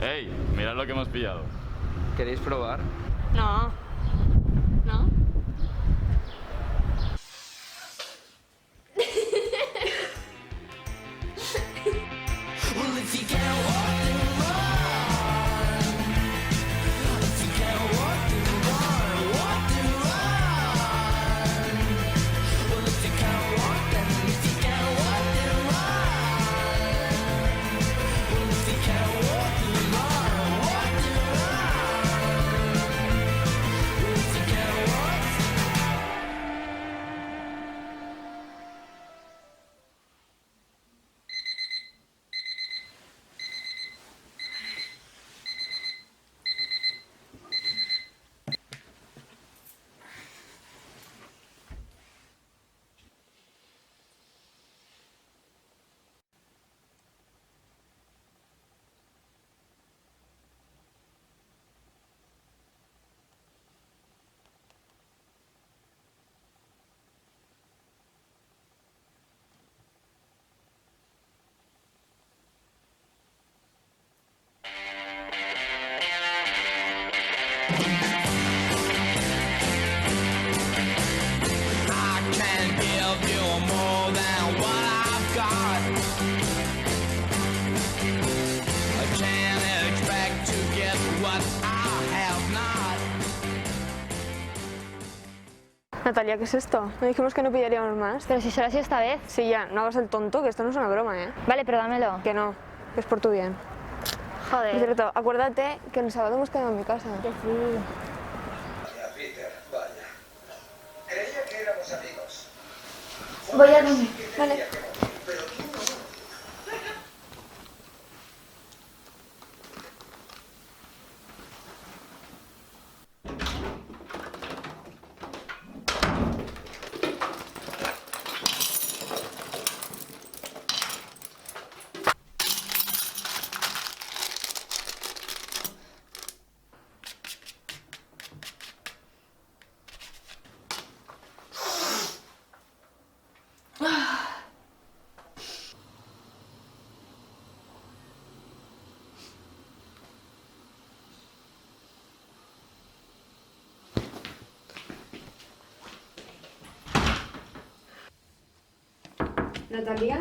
¡Ey! Mirad lo que hemos pillado. ¿Queréis probar? No. ¿No? Natalia, ¿qué es esto? ¿No dijimos que no pillaríamos más? Pero si solo ha sido esta vez. Sí, ya, no hagas el tonto, que esto no es una broma, ¿eh? Vale, pero dámelo. Que no, que es por tu bien. Por Joder. cierto, acuérdate que el sábado hemos quedado en mi casa. Que sí. Vaya, Peter, vaya. Creía que éramos amigos. Voy a dormir. Vale. Pero tú no. Natalia.